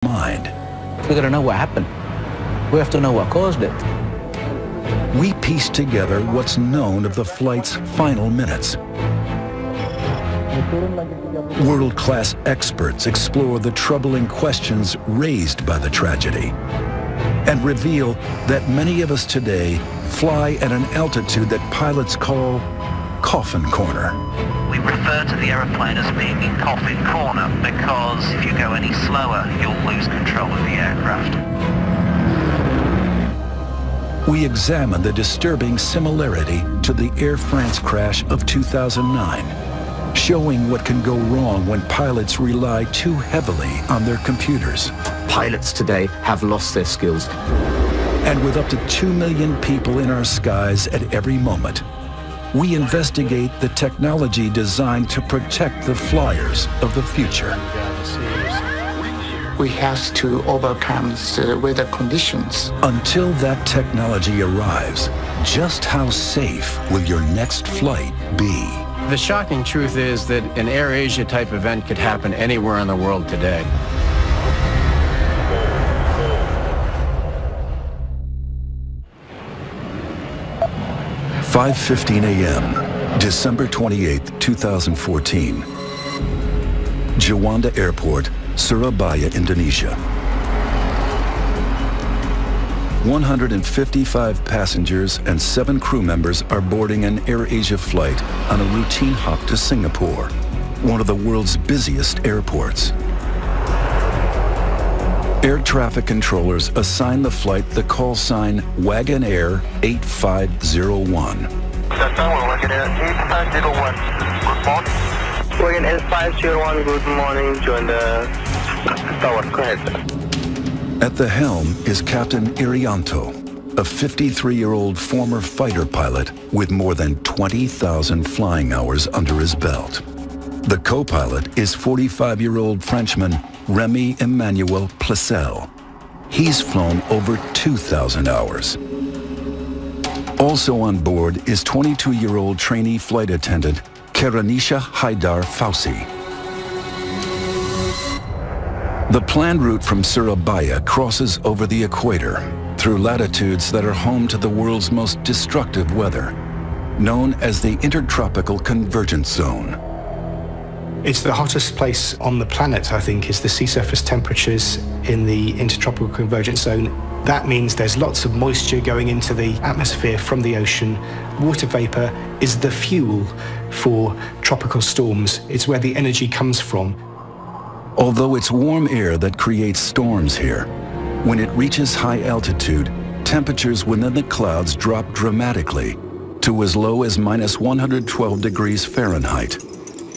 mind. We gotta know what happened. We have to know what caused it. We piece together what's known of the flight's final minutes. World-class experts explore the troubling questions raised by the tragedy and reveal that many of us today fly at an altitude that pilots call coffin corner. We refer to the aeroplane as being in coffin corner because if you go any slower, you'll lose control of the aircraft. We examine the disturbing similarity to the Air France crash of 2009, showing what can go wrong when pilots rely too heavily on their computers. Pilots today have lost their skills. And with up to 2 million people in our skies at every moment, we investigate the technology designed to protect the flyers of the future. We have to overcome the weather conditions. Until that technology arrives, just how safe will your next flight be? The shocking truth is that an AirAsia type event could happen anywhere in the world today. (5:15 a.m., December 28, 2014. Juanda Airport, Surabaya, Indonesia. 155 passengers and 7 crew members are boarding an AirAsia flight on a routine hop to Singapore, one of the world's busiest airports. Air traffic controllers assign the flight the call sign Wagon Air 8501. Wagon Air 8501. Good morning. Wagon Air 501, good morning. Join the tower. Go ahead. At the helm is Captain Irianto, a 53-year-old former fighter pilot with more than 20,000 flying hours under his belt. The co-pilot is 45-year-old Frenchman Remy Emmanuel Placel. He's flown over 2,000 hours. Also on board is 22-year-old trainee flight attendant Karanisha Haidar Fausi. The planned route from Surabaya crosses over the equator through latitudes that are home to the world's most destructive weather, known as the Intertropical Convergence Zone. It's the hottest place on the planet, I think, is the sea surface temperatures in the Intertropical Convergence Zone. That means there's lots of moisture going into the atmosphere from the ocean. Water vapor is the fuel for tropical storms. It's where the energy comes from. Although it's warm air that creates storms here, when it reaches high altitude, temperatures within the clouds drop dramatically to as low as -112 degrees Fahrenheit,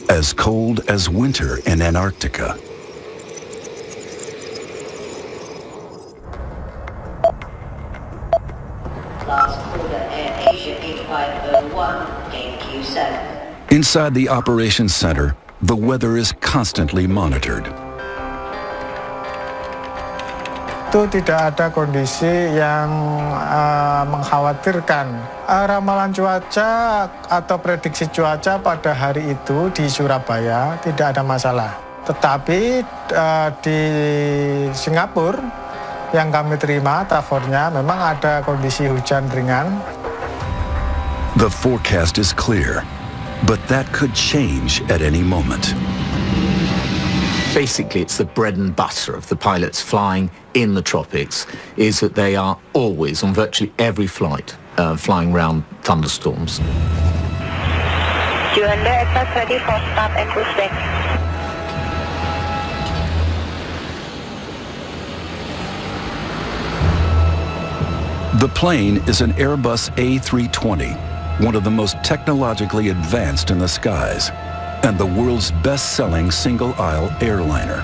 as cold as winter in Antarctica. Last order, AirAsia 8501, gain Q7. Inside the operations center, the weather is constantly monitored. Itu tidak ada kondisi yang mengkhawatirkan. Ramalan cuaca atau prediksi cuaca pada hari itu di Surabaya tidak ada masalah. Tetapi di Singapura yang kami terima tafornya memang ada kondisi hujan ringan. The forecast is clear, but that could change at any moment. Basically, it's the bread and butter of the pilots flying in the tropics, is that they are always, on virtually every flight, flying around thunderstorms. Juanda aircraft ready for start and cruise deck. The plane is an Airbus A320, one of the most technologically advanced in the skies, and the world's best-selling single-aisle airliner.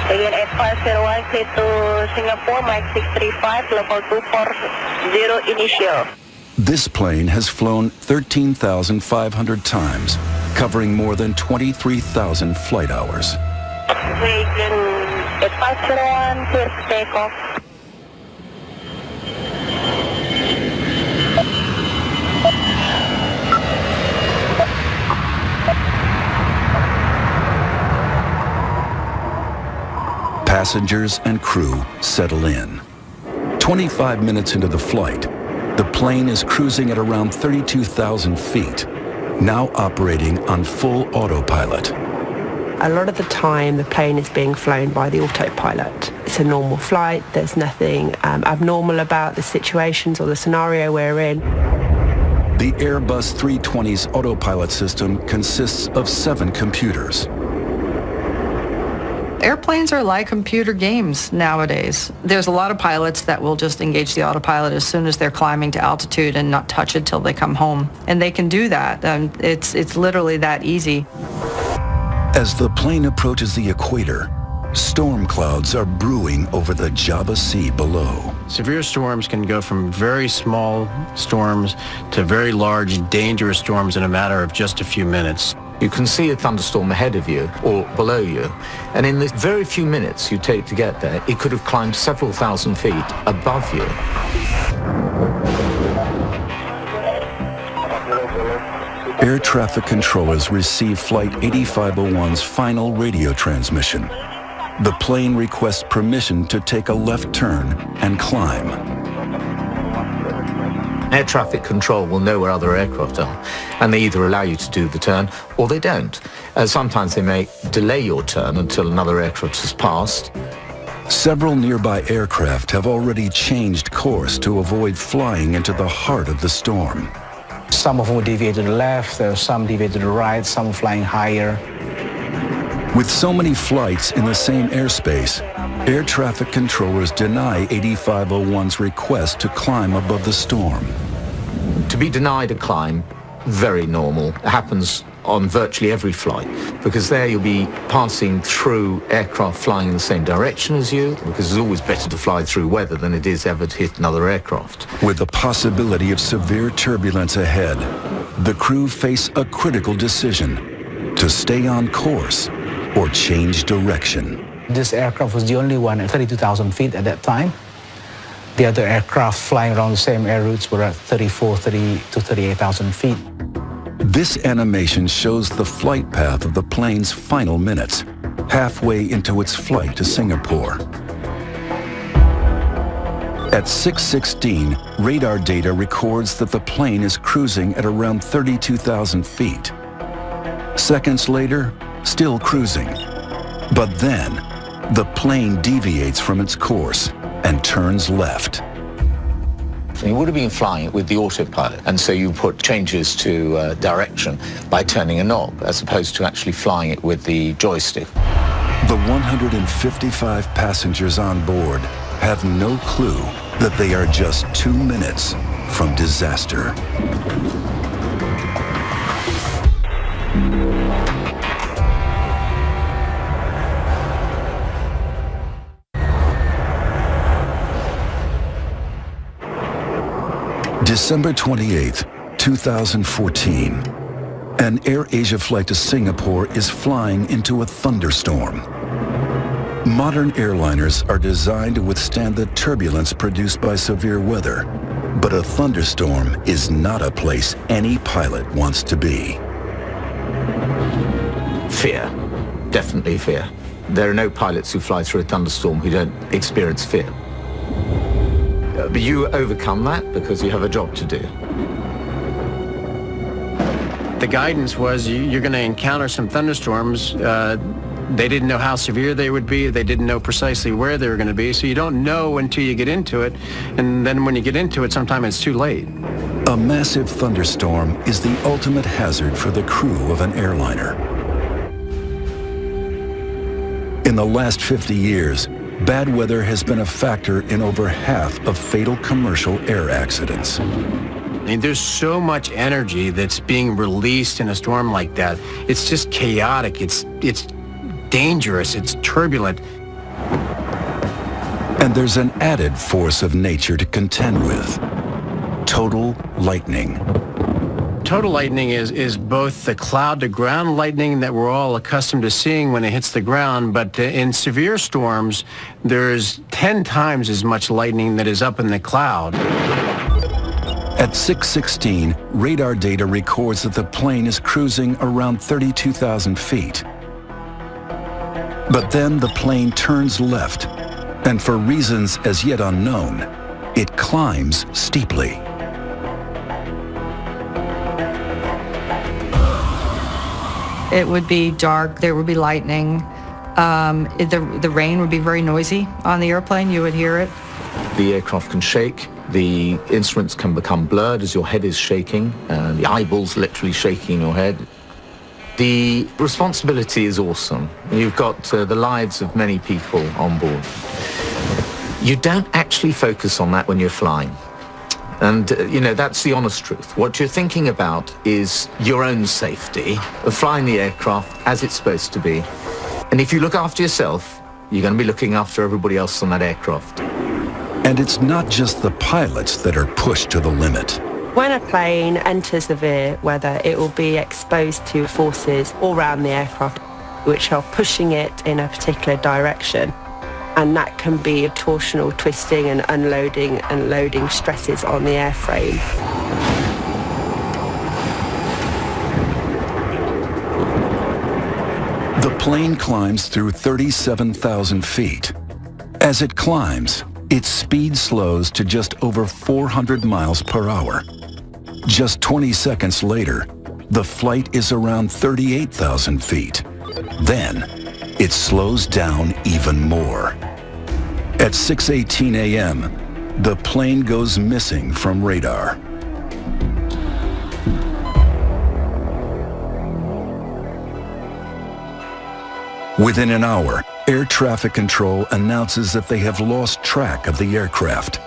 Again, 8501, clear to Singapore, Mike 635, level 240 initial. This plane has flown 13,500 times, covering more than 23,000 flight hours. Again, 8501, clear to takeoff. Passengers and crew settle in. 25 minutes into the flight, the plane is cruising at around 32,000 feet, now operating on full autopilot. A lot of the time, the plane is being flown by the autopilot. It's a normal flight. There's nothing abnormal about the situations or the scenario we're in. The Airbus 320's autopilot system consists of 7 computers. Airplanes are like computer games nowadays. There's a lot of pilots that will just engage the autopilot as soon as they're climbing to altitude and not touch it till they come home. And they can do that. It's literally that easy. As the plane approaches the equator, storm clouds are brewing over the Java Sea below. Severe storms can go from very small storms to very large, dangerous storms in a matter of just a few minutes. You can see a thunderstorm ahead of you or below you, and in the very few minutes you take to get there, it could have climbed several thousand feet above you. Air traffic controllers receive Flight 8501's final radio transmission. The plane requests permission to take a left turn and climb. Air traffic control will know where other aircraft are, and they either allow you to do the turn or they don't. Sometimes they may delay your turn until another aircraft has passed. Several nearby aircraft have already changed course to avoid flying into the heart of the storm. Some of them will deviate to the left, there are some deviate to the right, some flying higher. With so many flights in the same airspace, air traffic controllers deny 8501's request to climb above the storm. To be denied a climb, very normal. It happens on virtually every flight, because there you'll be passing through aircraft flying in the same direction as you, because it's always better to fly through weather than it is ever to hit another aircraft. With the possibility of severe turbulence ahead, the crew face a critical decision: to stay on course or change direction. This aircraft was the only one at 32,000 feet at that time. The other aircraft flying around the same air routes were at 30 to 38,000 feet. This animation shows the flight path of the plane's final minutes, halfway into its flight to Singapore. At 6:16, radar data records that the plane is cruising at around 32,000 feet. Seconds later, still cruising. But then, the plane deviates from its course and turns left. You would have been flying it with the autopilot, and so you put changes to direction by turning a knob, as opposed to actually flying it with the joystick. The 155 passengers on board have no clue that they are just 2 minutes from disaster. December 28, 2014. An AirAsia flight to Singapore is flying into a thunderstorm. Modern airliners are designed to withstand the turbulence produced by severe weather, but a thunderstorm is not a place any pilot wants to be. Fear. Definitely fear. There are no pilots who fly through a thunderstorm who don't experience fear. But you overcome that because you have a job to do. The guidance was you're going to encounter some thunderstorms. They didn't know how severe they would be. They didn't know precisely where they were going to be. So you don't know until you get into it. And then when you get into it, sometimes it's too late. A massive thunderstorm is the ultimate hazard for the crew of an airliner. In the last 50 years, bad weather has been a factor in over half of fatal commercial air accidents. I mean, there's so much energy that's being released in a storm like that. It's just chaotic. It's dangerous. It's turbulent. And there's an added force of nature to contend with: total lightning. Total lightning is both the cloud-to-ground lightning that we're all accustomed to seeing when it hits the ground, but in severe storms, there's 10 times as much lightning that is up in the cloud. At 6:16, radar data records that the plane is cruising around 32,000 feet. But then the plane turns left, and for reasons as yet unknown, it climbs steeply. It would be dark, there would be lightning. The rain would be very noisy on the airplane, you would hear it. The aircraft can shake, the instruments can become blurred as your head is shaking, the eyeballs literally shaking your head. The responsibility is awesome. You've got the lives of many people on board. You don't actually focus on that when you're flying. And, that's the honest truth. What you're thinking about is your own safety of flying the aircraft as it's supposed to be. And if you look after yourself, you're going to be looking after everybody else on that aircraft. And it's not just the pilots that are pushed to the limit. When a plane enters severe weather, it will be exposed to forces all around the aircraft, which are pushing it in a particular direction. And that can be torsional twisting and unloading and loading stresses on the airframe. The plane climbs through 37,000 feet. As it climbs, its speed slows to just over 400 miles per hour. Just 20 seconds later, the flight is around 38,000 feet. Then, it slows down even more. At 6:18 a.m., the plane goes missing from radar. Within an hour, air traffic control announces that they have lost track of the aircraft.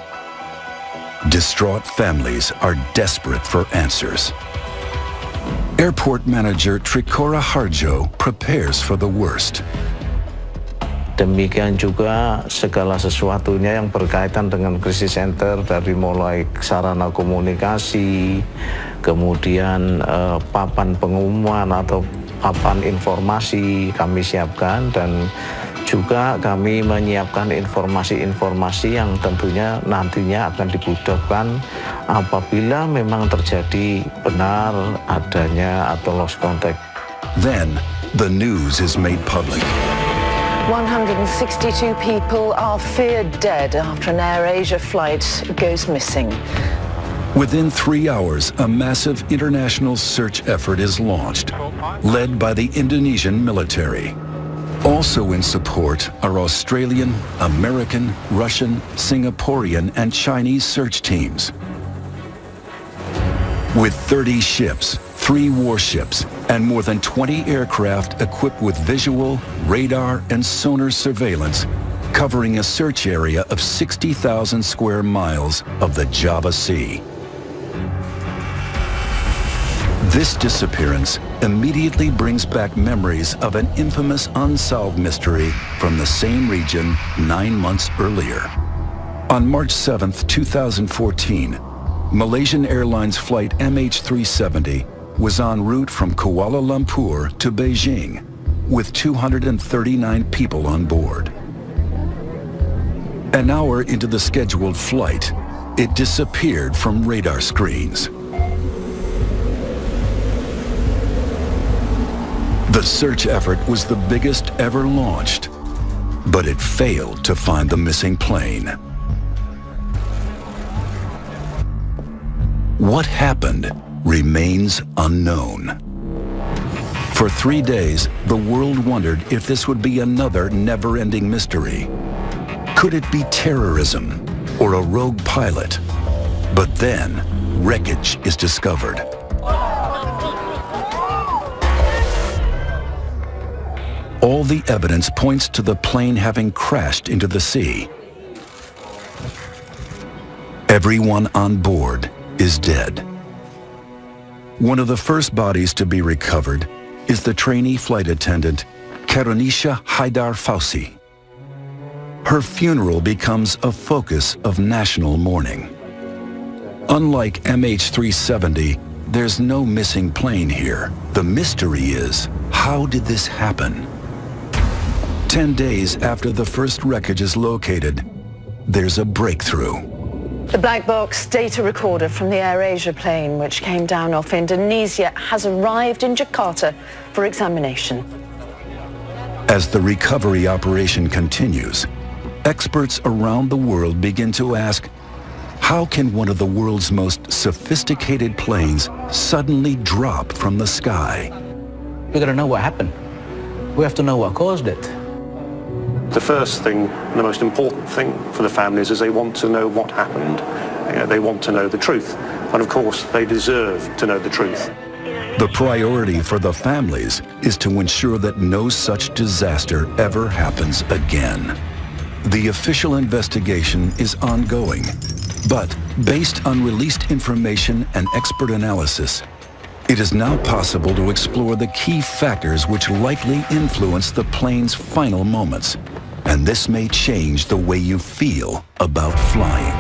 Distraught families are desperate for answers. Airport manager Trikora Harjo prepares for the worst. Demikian juga segala sesuatunya yang berkaitan dengan krisis center, dari mulai sarana komunikasi, kemudian papan pengumuman atau papan informasi kami siapkan, dan juga kami menyiapkan informasi-informasi yang tentunya nantinya akan dibutuhkan apabila memang terjadi benar adanya atau lost contact. Then the news is made public. 162 people are feared dead after an AirAsia flight goes missing. Within 3 hours, a massive international search effort is launched, led by the Indonesian military. Also in support are Australian, American, Russian, Singaporean, and Chinese search teams. With 30 ships, 3 warships, and more than 20 aircraft equipped with visual, radar, and sonar surveillance, covering a search area of 60,000 square miles of the Java Sea. This disappearance immediately brings back memories of an infamous unsolved mystery from the same region 9 months earlier. On March 7, 2014, Malaysian Airlines Flight MH370 was en route from Kuala Lumpur to Beijing with 239 people on board. An hour into the scheduled flight, it disappeared from radar screens. The search effort was the biggest ever launched, but it failed to find the missing plane. What happened remains unknown. For 3 days, the world wondered if this would be another never-ending mystery. Could it be terrorism or a rogue pilot? But then, wreckage is discovered. All the evidence points to the plane having crashed into the sea. Everyone on board is dead. One of the first bodies to be recovered is the trainee flight attendant, Karunisha Haidar Fausi. Her funeral becomes a focus of national mourning. Unlike MH370, there's no missing plane here. The mystery is, how did this happen? 10 days after the first wreckage is located, there's a breakthrough. The black box data recorder from the AirAsia plane, which came down off Indonesia, has arrived in Jakarta for examination. As the recovery operation continues, experts around the world begin to ask, how can one of the world's most sophisticated planes suddenly drop from the sky? We gotta know what happened. We have to know what caused it. The first thing, the most important thing for the families is they want to know what happened. They want to know the truth. And of course, they deserve to know the truth. The priority for the families is to ensure that no such disaster ever happens again. The official investigation is ongoing, but based on released information and expert analysis, it is now possible to explore the key factors which likely influence the plane's final moments, and this may change the way you feel about flying.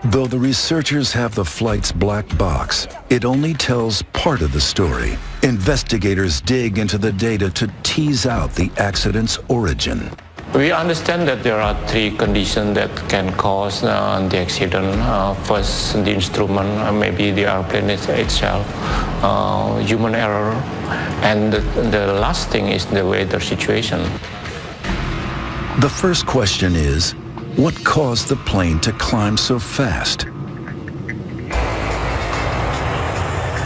Though the researchers have the flight's black box, it only tells part of the story. Investigators dig into the data to tease out the accident's origin. We understand that there are three conditions that can cause the accident. First, the instrument, maybe the airplane itself, human error, and the last thing is the weather situation. The first question is, what caused the plane to climb so fast?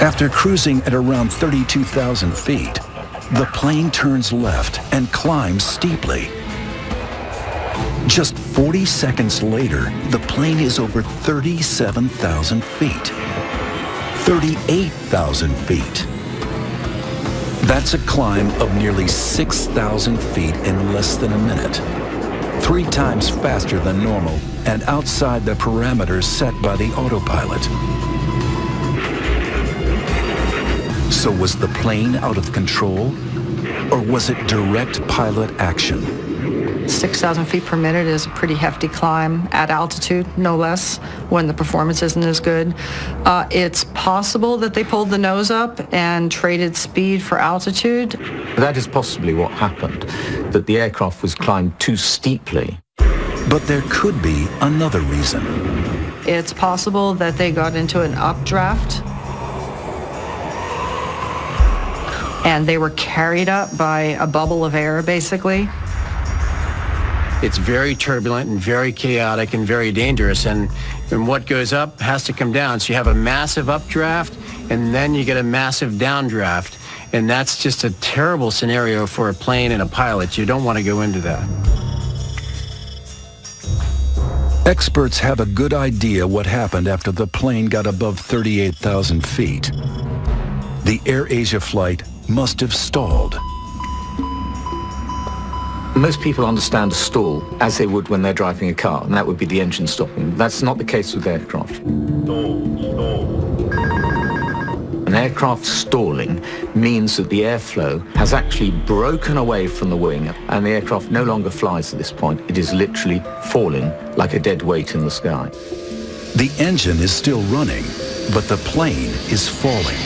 After cruising at around 32,000 feet, the plane turns left and climbs steeply. Just 40 seconds later, the plane is over 37,000 feet. 38,000 feet. That's a climb of nearly 6,000 feet in less than a minute. 3 times faster than normal and outside the parameters set by the autopilot. So was the plane out of control, or was it direct pilot action? 6,000 feet per minute is a pretty hefty climb at altitude, no less, when the performance isn't as good. It's possible that they pulled the nose up and traded speed for altitude. That is possibly what happened, that the aircraft was climbed too steeply. But there could be another reason. It's possible that they got into an updraft and they were carried up by a bubble of air, basically. It's very turbulent and very chaotic and very dangerous, and what goes up has to come down. So you have a massive updraft, and then you get a massive downdraft, and that's just a terrible scenario for a plane and a pilot. You don't want to go into that. Experts have a good idea what happened after the plane got above 38,000 feet. The AirAsia flight must have stalled. Most people understand a stall as they would when they're driving a car, and that would be the engine stopping. That's not the case with aircraft. An aircraft stalling means that the airflow has actually broken away from the wing, and the aircraft no longer flies at this point. It is literally falling like a dead weight in the sky. The engine is still running, but the plane is falling.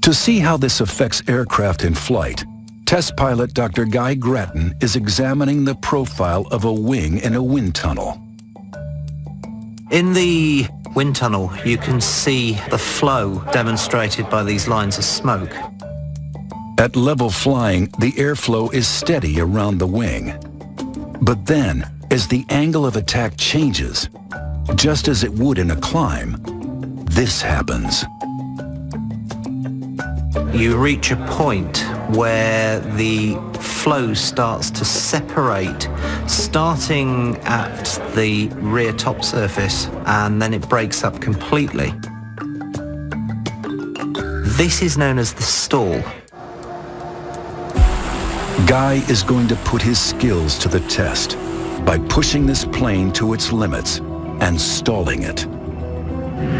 To see how this affects aircraft in flight, test pilot Dr. Guy Grattan is examining the profile of a wing in a wind tunnel. In the wind tunnel, you can see the flow demonstrated by these lines of smoke. At level flying, the airflow is steady around the wing. But then, as the angle of attack changes, just as it would in a climb, this happens. You reach a point where the flow starts to separate, starting at the rear top surface, and then it breaks up completely. This is known as the stall. Guy is going to put his skills to the test by pushing this plane to its limits and stalling it.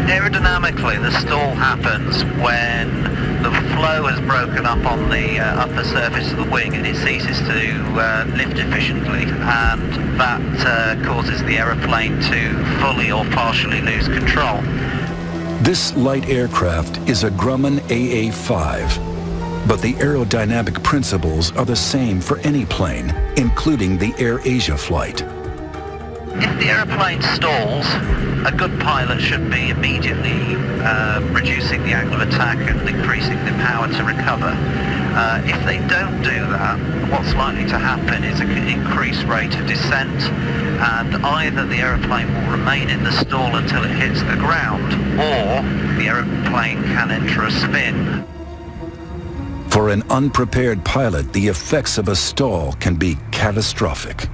Aerodynamically, the stall happens when the flow has broken up on the upper surface of the wing and it ceases to lift efficiently, and that causes the aeroplane to fully or partially lose control. This light aircraft is a Grumman AA-5, but the aerodynamic principles are the same for any plane, including the AirAsia flight. If the aeroplane stalls, a good pilot should be immediately reducing the angle of attack and increasing the power to recover. If they don't do that, what's likely to happen is an increased rate of descent, and either the aeroplane will remain in the stall until it hits the ground, or the aeroplane can enter a spin. For an unprepared pilot, the effects of a stall can be catastrophic.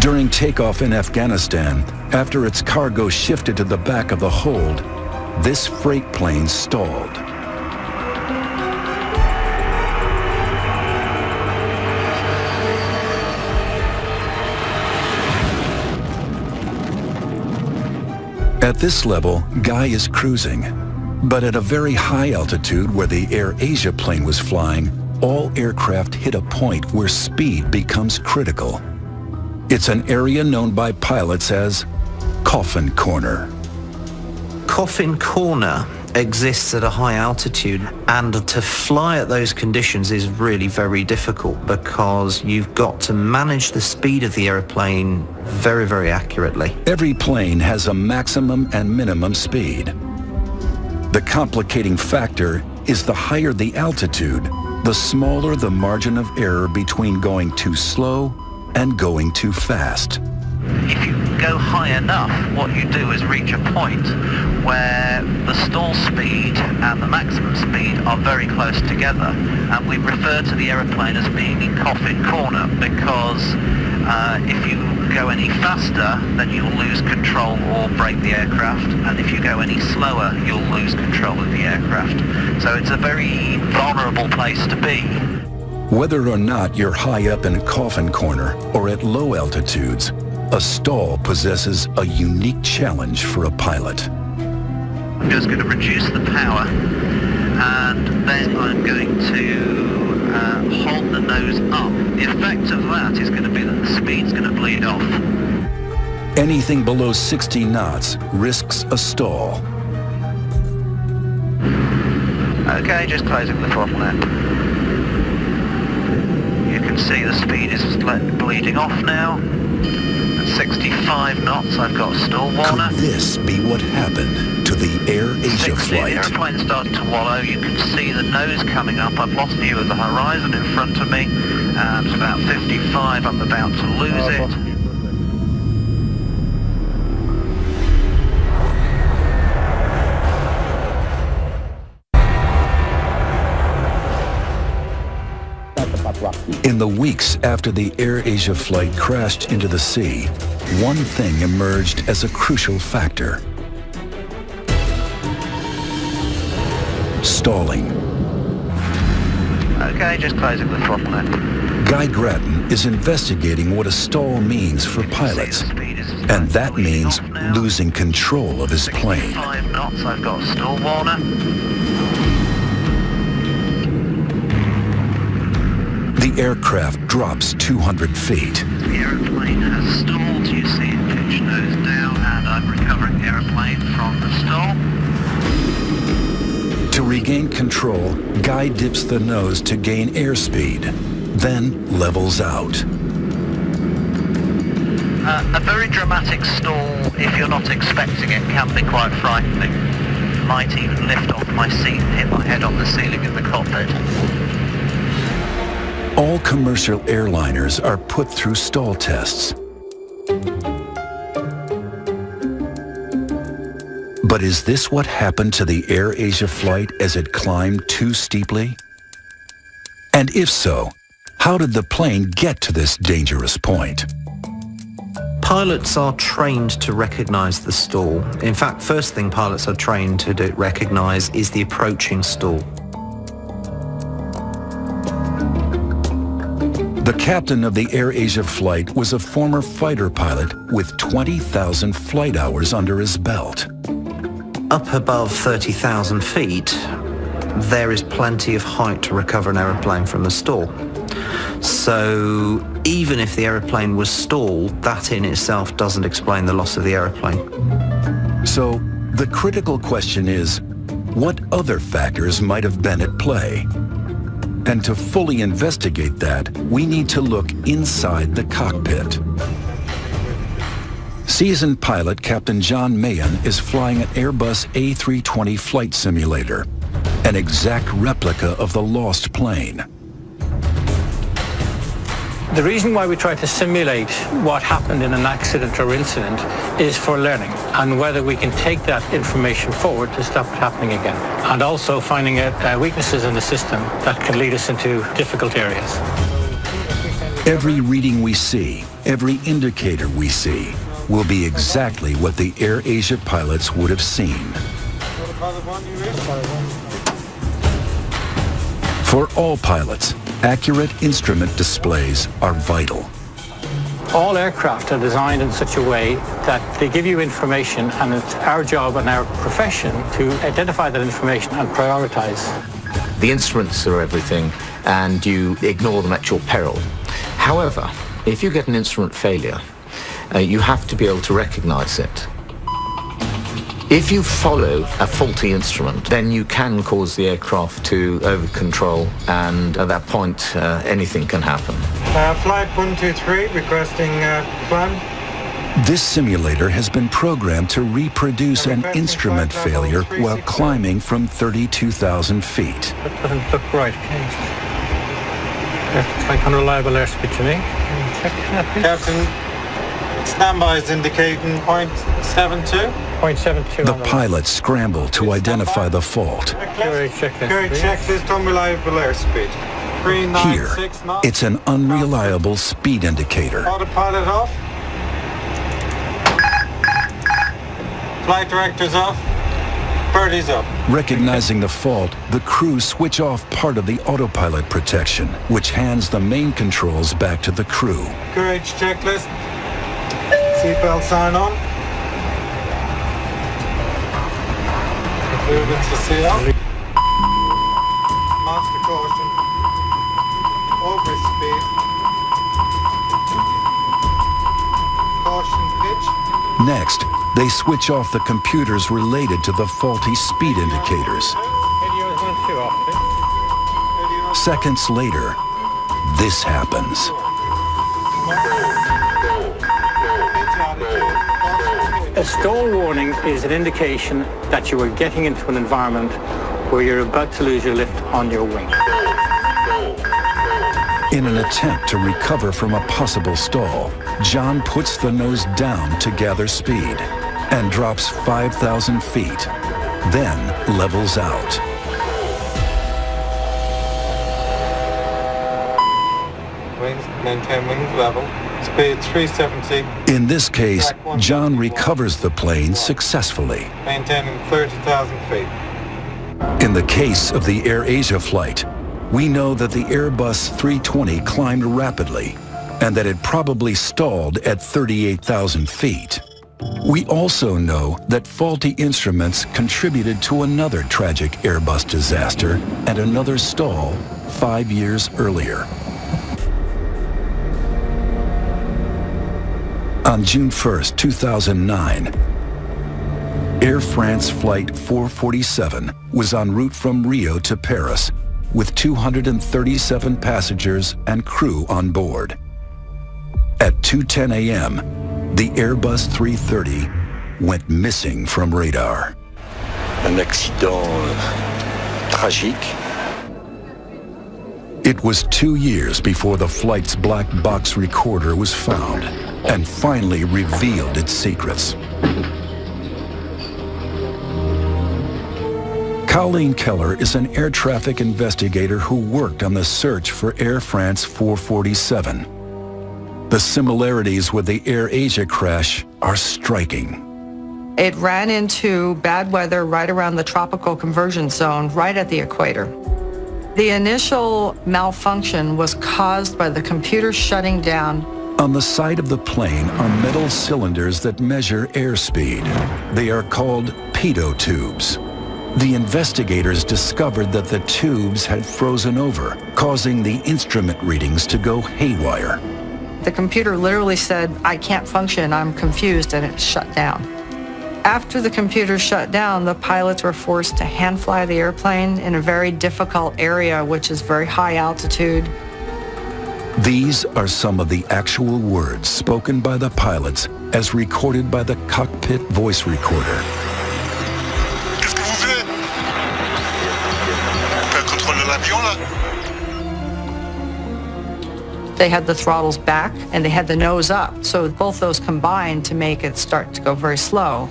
During takeoff in Afghanistan, after its cargo shifted to the back of the hold, this freight plane stalled. At this level, Guy is cruising, but at a very high altitude where the AirAsia plane was flying, all aircraft hit a point where speed becomes critical. It's an area known by pilots as Coffin Corner. Coffin Corner exists at a high altitude, and to fly at those conditions is really very difficult because you've got to manage the speed of the aeroplane very, very accurately. Every plane has a maximum and minimum speed. The complicating factor is the higher the altitude, the smaller the margin of error between going too slow and going too fast. If you go high enough, what you do is reach a point where the stall speed and the maximum speed are very close together, and we refer to the aeroplane as being in Coffin Corner because if you go any faster, then you'll lose control or break the aircraft, and if you go any slower, you'll lose control of the aircraft. So it's a very vulnerable place to be. Whether or not you're high up in a Coffin Corner or at low altitudes, a stall possesses a unique challenge for a pilot. I'm just going to reduce the power, and then I'm going to hold the nose up. The effect of that is going to be that the speed's going to bleed off. Anything below 60 knots risks a stall. Okay, just closing the throttle now. You can see the speed is bleeding off now. At 65 knots, I've got a stall warner. Could this be what happened to the AirAsia flight? The airplane started to wallow. You can see the nose coming up. I've lost view of the horizon in front of me. It's about 55. I'm about to lose it. In the weeks after the AirAsia flight crashed into the sea, one thing emerged as a crucial factor: stalling. Okay, just closing the throttle now. Guy Grattan is investigating what a stall means for pilots, and that means losing control of his plane. 65 knots, I've got a stall warner. The aircraft drops 200 feet. The aeroplane has stalled. You see it pitch nose down, and I'm recovering the aeroplane from the stall. To regain control, Guy dips the nose to gain airspeed, then levels out. A very dramatic stall, if you're not expecting it, can be quite frightening. Might even lift off my seat and hit my head on the ceiling in the cockpit. All commercial airliners are put through stall tests. But is this what happened to the AirAsia flight as it climbed too steeply? And if so, how did the plane get to this dangerous point? Pilots are trained to recognize the stall. In fact, first thing pilots are trained to recognize is the approaching stall. The captain of the AirAsia flight was a former fighter pilot with 20,000 flight hours under his belt. Up above 30,000 feet, there is plenty of height to recover an aeroplane from a stall. So even if the aeroplane was stalled, that in itself doesn't explain the loss of the aeroplane. So the critical question is, what other factors might have been at play? And to fully investigate that, we need to look inside the cockpit. Seasoned pilot Captain John Mahan is flying an Airbus A320 flight simulator, an exact replica of the lost plane. The reason why we try to simulate what happened in an accident or incident is for learning and whether we can take that information forward to stop it happening again, and also finding out weaknesses in the system that can lead us into difficult areas. Every reading we see, every indicator we see, will be exactly what the AirAsia pilots would have seen. For all pilots, accurate instrument displays are vital. All aircraft are designed in such a way that they give you information, and it's our job and our profession to identify that information and prioritize. The instruments are everything, and you ignore them at your peril. However, if you get an instrument failure, you have to be able to recognize it. If you follow a faulty instrument, then you can cause the aircraft to over-control, and at that point, anything can happen. Flight 123, requesting climb. This simulator has been programmed to reproduce an instrument failure while climbing from 32,000 feet. That doesn't look right. It's like unreliable airspeed to me. Check that, please. Captain, standby is indicating 0.72. 0.72. The pilots scramble to identify the fault. Carry checklist, unreliable airspeed. 396 Here, knots. it's an unreliable speed indicator. Autopilot off. Flight director's off. Birdie's up. Recognizing the fault, the crew switch off part of the autopilot protection, which hands the main controls back to the crew. Courage checklist. Seatbelt sign on. Moving to CL. Master caution. Overspeed. Caution pitch. Next, they switch off the computers related to the faulty speed indicators. Seconds later, this happens. A stall warning is an indication that you are getting into an environment where you're about to lose your lift on your wing. In an attempt to recover from a possible stall, John puts the nose down to gather speed and drops 5,000 feet, then levels out. Wings, maintain wings level. Speed 370. In this case, John recovers the plane successfully. Maintaining 30,000 feet. In the case of the AirAsia flight, we know that the Airbus 320 climbed rapidly and that it probably stalled at 38,000 feet. We also know that faulty instruments contributed to another tragic Airbus disaster and another stall 5 years earlier. On June 1st, 2009, Air France Flight 447 was en route from Rio to Paris with 237 passengers and crew on board. At 2:10 a.m., the Airbus 330 went missing from radar. Un accident tragique. It was 2 years before the flight's black box recorder was found and finally revealed its secrets. Colleen Keller is an air traffic investigator who worked on the search for Air France 447. The similarities with the AirAsia crash are striking. It ran into bad weather right around the tropical convergence zone, right at the equator. The initial malfunction was caused by the computer shutting down. On the side of the plane are metal cylinders that measure airspeed. They are called pitot tubes. The investigators discovered that the tubes had frozen over, causing the instrument readings to go haywire. The computer literally said, "I can't function, I'm confused," and it shut down. After the computer shut down, the pilots were forced to hand fly the airplane in a very difficult area, which is very high altitude. These are some of the actual words spoken by the pilots as recorded by the cockpit voice recorder. Qu'est-ce que vous faites? On perd le contrôle de l'avion là? They had the throttles back and they had the nose up, so both those combined to make it start to go very slow.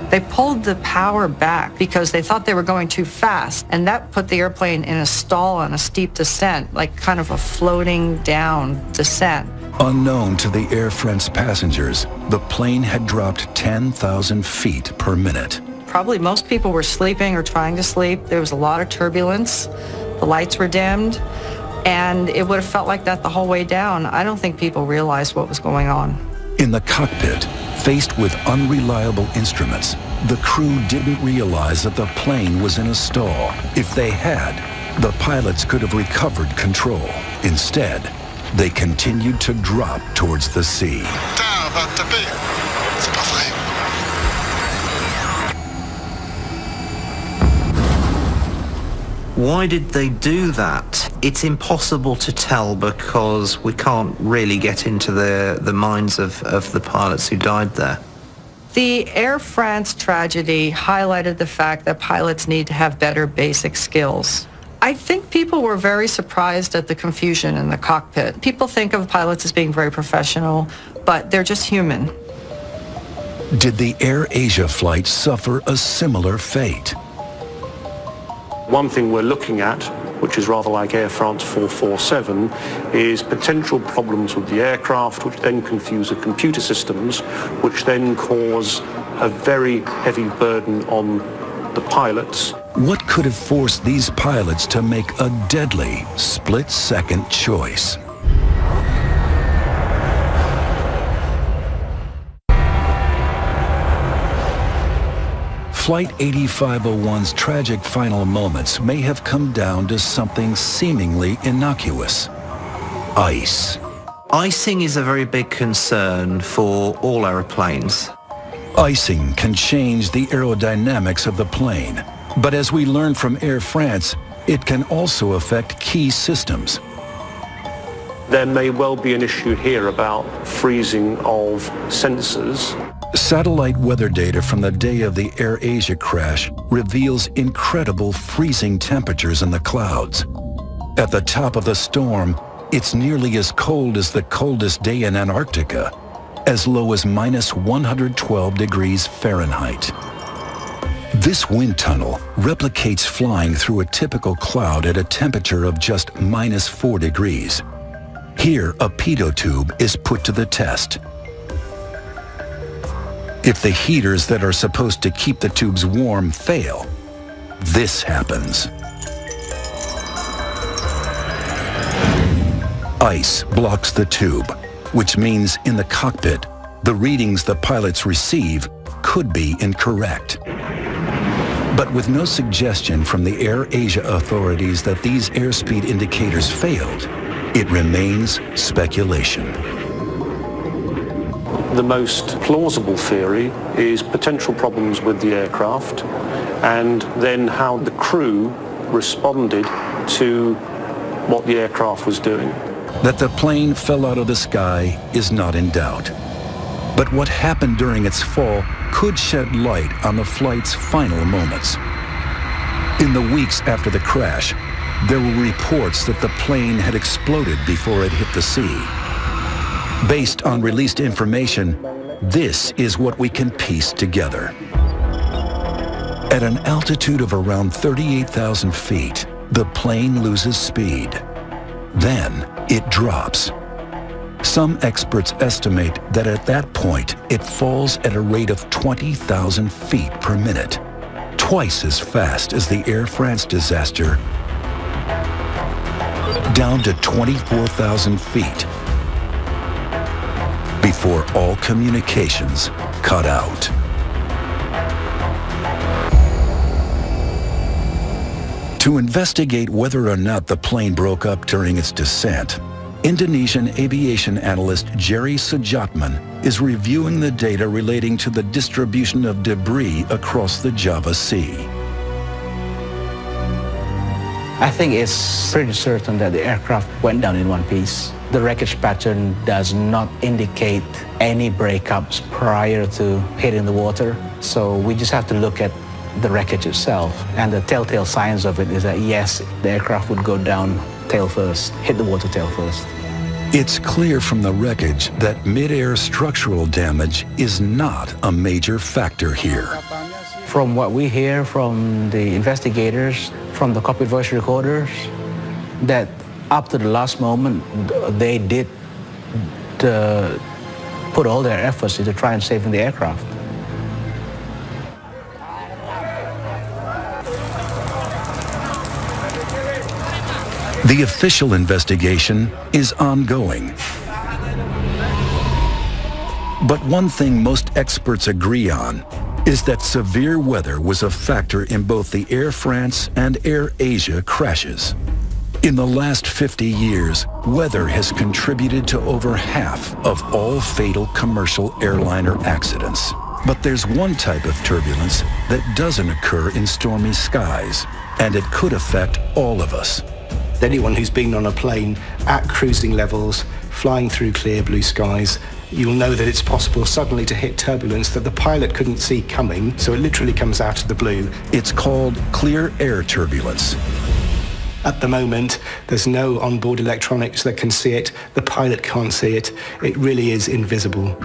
They pulled the power back because they thought they were going too fast, and that put the airplane in a stall on a steep descent, like kind of a floating down descent. Unknown to the Air France passengers, the plane had dropped 10,000 feet per minute. Probably most people were sleeping or trying to sleep. There was a lot of turbulence. The lights were dimmed, and it would have felt like that the whole way down. I don't think people realized what was going on. In the cockpit, faced with unreliable instruments, the crew didn't realize that the plane was in a stall. If they had, the pilots could have recovered control. Instead, they continued to drop towards the sea. Why did they do that? It's impossible to tell because we can't really get into the minds of the pilots who died there. The Air France tragedy highlighted the fact that pilots need to have better basic skills. I think people were very surprised at the confusion in the cockpit. People think of pilots as being very professional, but they're just human. Did the AirAsia flight suffer a similar fate? One thing we're looking at, which is rather like Air France 447, is potential problems with the aircraft, which then confuse the computer systems, which then cause a very heavy burden on the pilots. What could have forced these pilots to make a deadly split-second choice? Flight 8501's tragic final moments may have come down to something seemingly innocuous: ice. Icing is a very big concern for all aeroplanes. Icing can change the aerodynamics of the plane, but as we learned from Air France, it can also affect key systems. There may well be an issue here about freezing of sensors. Satellite weather data from the day of the AirAsia crash reveals incredible freezing temperatures in the clouds. At the top of the storm, it's nearly as cold as the coldest day in Antarctica, as low as minus 112 degrees Fahrenheit. This wind tunnel replicates flying through a typical cloud at a temperature of just minus 4 degrees. Here, a pitot tube is put to the test. If the heaters that are supposed to keep the tubes warm fail, this happens. Ice blocks the tube, which means in the cockpit, the readings the pilots receive could be incorrect. But with no suggestion from the AirAsia authorities that these airspeed indicators failed, it remains speculation. The most plausible theory is potential problems with the aircraft and then how the crew responded to what the aircraft was doing. That the plane fell out of the sky is not in doubt. But what happened during its fall could shed light on the flight's final moments. In the weeks after the crash, there were reports that the plane had exploded before it hit the sea. Based on released information, this is what we can piece together. At an altitude of around 38,000 feet, the plane loses speed. Then it drops. Some experts estimate that at that point, it falls at a rate of 20,000 feet per minute, twice as fast as the Air France disaster, down to 24,000 feet, before all communications cut out. To investigate whether or not the plane broke up during its descent, Indonesian aviation analyst Jerry Sujatman is reviewing the data relating to the distribution of debris across the Java Sea. I think it's pretty certain that the aircraft went down in one piece. The wreckage pattern does not indicate any breakups prior to hitting the water. So we just have to look at the wreckage itself. And the telltale signs of it is that, yes, the aircraft would go down tail first, hit the water tail first. It's clear from the wreckage that mid-air structural damage is not a major factor here. From what we hear from the investigators, from the cockpit voice recorders, that up to the last moment, they did put all their efforts into trying to save the aircraft. The official investigation is ongoing. But one thing most experts agree on is that severe weather was a factor in both the Air France and AirAsia crashes. In the last 50 years, weather has contributed to over half of all fatal commercial airliner accidents. But there's one type of turbulence that doesn't occur in stormy skies, and it could affect all of us. Anyone who's been on a plane at cruising levels, flying through clear blue skies, you'll know that it's possible suddenly to hit turbulence that the pilot couldn't see coming, so it literally comes out of the blue. It's called clear air turbulence. At the moment, there's no onboard electronics that can see it. The pilot can't see it. It really is invisible.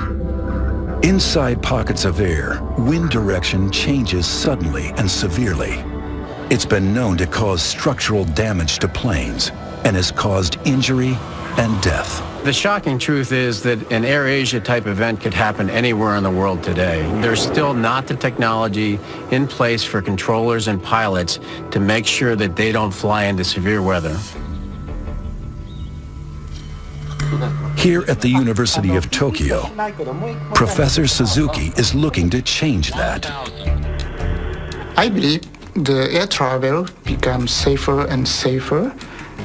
Inside pockets of air, wind direction changes suddenly and severely. It's been known to cause structural damage to planes and has caused injury and death. The shocking truth is that an AirAsia type event could happen anywhere in the world today. There's still not the technology in place for controllers and pilots to make sure that they don't fly into severe weather. Here at the University of Tokyo, Professor Suzuki is looking to change that. I believe the air travel becomes safer and safer.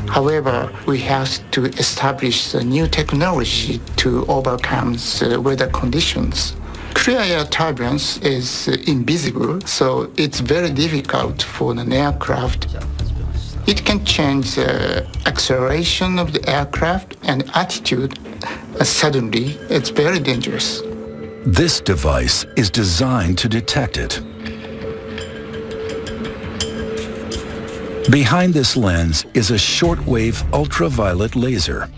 However, we have to establish a new technology to overcome the weather conditions. Clear air turbulence is invisible, so it's very difficult for an aircraft. It can change the acceleration of the aircraft and attitude suddenly. It's very dangerous. This device is designed to detect it. Behind this lens is a shortwave ultraviolet laser.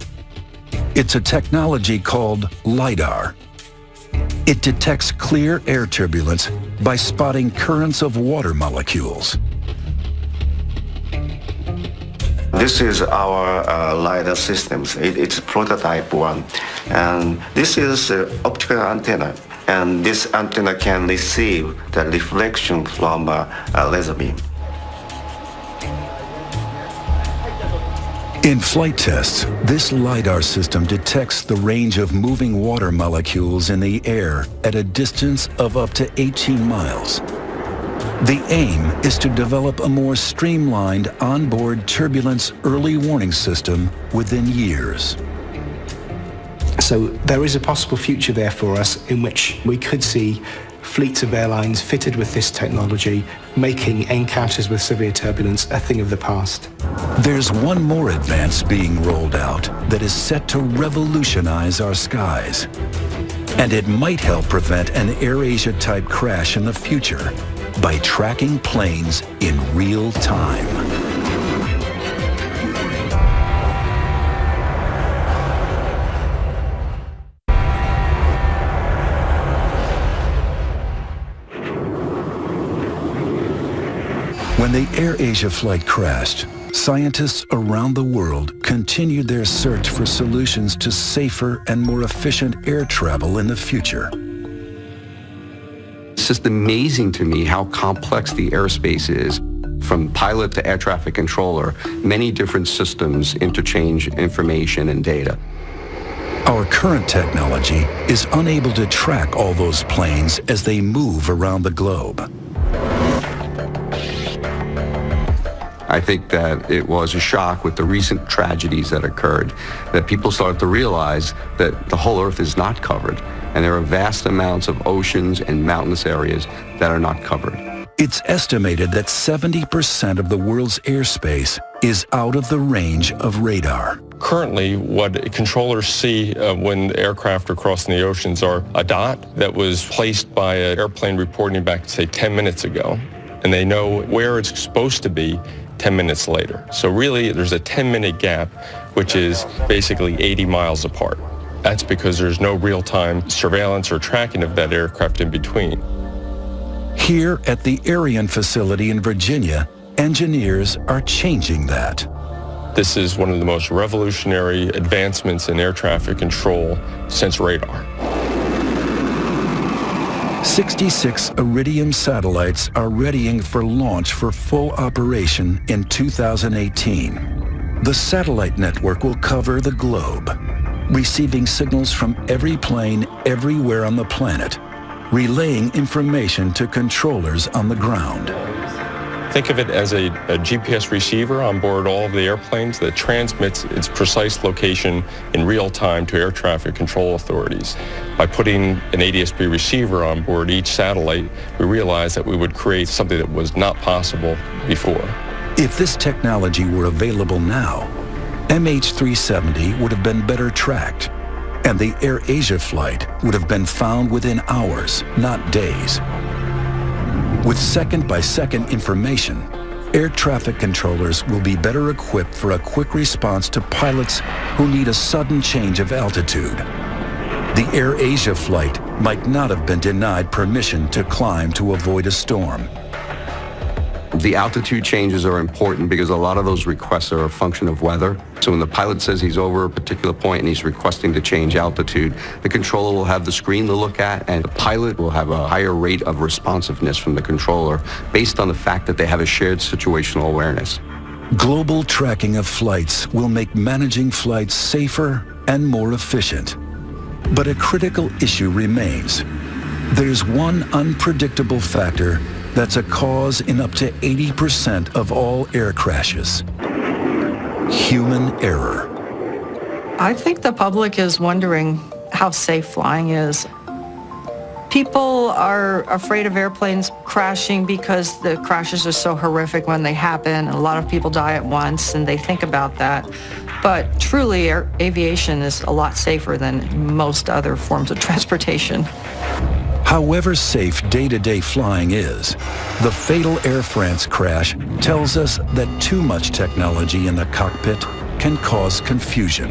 It's a technology called LiDAR. It detects clear air turbulence by spotting currents of water molecules. This is our LiDAR systems. It's prototype one. And this is an optical antenna. And this antenna can receive the reflection from a laser beam. In flight tests, this LiDAR system detects the range of moving water molecules in the air at a distance of up to 18 miles. The aim is to develop a more streamlined onboard turbulence early warning system within years. So there is a possible future there for us in which we could see fleets of airlines fitted with this technology, making encounters with severe turbulence a thing of the past. There's one more advance being rolled out that is set to revolutionize our skies. And it might help prevent an AirAsia type crash in the future by tracking planes in real time. When the AirAsia flight crashed, scientists around the world continued their search for solutions to safer and more efficient air travel in the future. It's just amazing to me how complex the airspace is. From pilot to air traffic controller, many different systems interchange information and data. Our current technology is unable to track all those planes as they move around the globe. I think that it was a shock with the recent tragedies that occurred, that people started to realize that the whole Earth is not covered, and there are vast amounts of oceans and mountainous areas that are not covered. It's estimated that 70% of the world's airspace is out of the range of radar. Currently, what controllers see when aircraft are crossing the oceans are a dot that was placed by an airplane reporting back, say, 10 minutes ago, and they know where it's supposed to be 10 minutes later. So really, there's a 10-minute gap, which is basically 80 miles apart. That's because there's no real-time surveillance or tracking of that aircraft in between. Here at the Ariane facility in Virginia, engineers are changing that. This is one of the most revolutionary advancements in air traffic control since radar. 66 Iridium satellites are readying for launch for full operation in 2018. The satellite network will cover the globe, receiving signals from every plane everywhere on the planet, relaying information to controllers on the ground. Think of it as a GPS receiver on board all of the airplanes that transmits its precise location in real time to air traffic control authorities. By putting an ADS-B receiver on board each satellite, we realized that we would create something that was not possible before. If this technology were available now, MH370 would have been better tracked, and the AirAsia flight would have been found within hours, not days. With second-by-second information, air traffic controllers will be better equipped for a quick response to pilots who need a sudden change of altitude. The AirAsia flight might not have been denied permission to climb to avoid a storm. The altitude changes are important because a lot of those requests are a function of weather. So when the pilot says he's over a particular point and he's requesting to change altitude, the controller will have the screen to look at, and the pilot will have a higher rate of responsiveness from the controller based on the fact that they have a shared situational awareness. Global tracking of flights will make managing flights safer and more efficient. But a critical issue remains. There's one unpredictable factor that's a cause in up to 80% of all air crashes: human error. I think the public is wondering how safe flying is. People are afraid of airplanes crashing because the crashes are so horrific when they happen. A lot of people die at once, and they think about that. But truly, aviation is a lot safer than most other forms of transportation. However safe day-to-day flying is, the fatal Air France crash tells us that too much technology in the cockpit can cause confusion.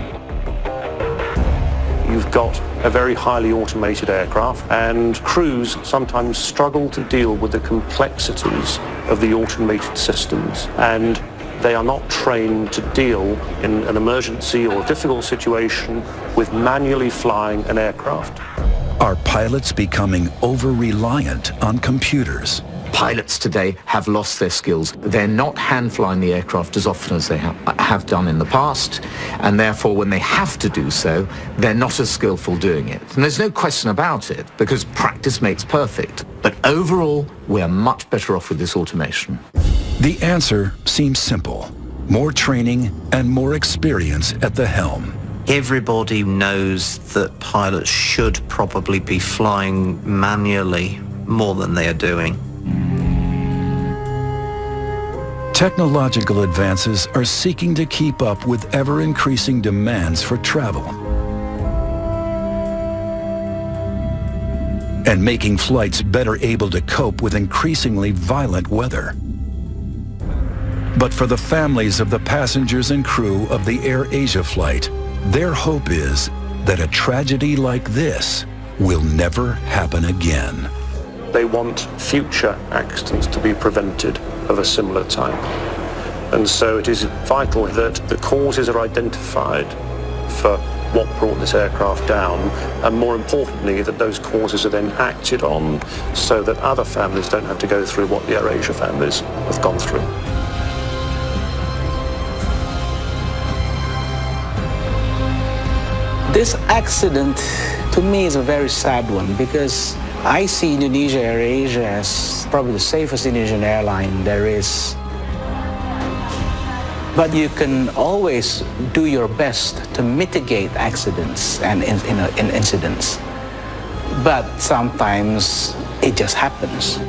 You've got a very highly automated aircraft, and crews sometimes struggle to deal with the complexities of the automated systems, and they are not trained to deal in an emergency or difficult situation with manually flying an aircraft. Are pilots becoming over-reliant on computers? Pilots today have lost their skills. They're not hand-flying the aircraft as often as they have done in the past, and therefore when they have to do so, they're not as skillful doing it. And there's no question about it, because practice makes perfect. But overall, we're much better off with this automation. The answer seems simple: more training and more experience at the helm. Everybody knows that pilots should probably be flying manually more than they are doing. Technological advances are seeking to keep up with ever-increasing demands for travel and making flights better able to cope with increasingly violent weather. But for the families of the passengers and crew of the AirAsia flight, their hope is that a tragedy like this will never happen again. They want future accidents to be prevented of a similar type. And so it is vital that the causes are identified for what brought this aircraft down, and more importantly, that those causes are then acted on so that other families don't have to go through what the AirAsia families have gone through. This accident, to me, is a very sad one because I see Indonesia AirAsia as probably the safest Indonesian airline there is. But you can always do your best to mitigate accidents and incidents. But sometimes it just happens.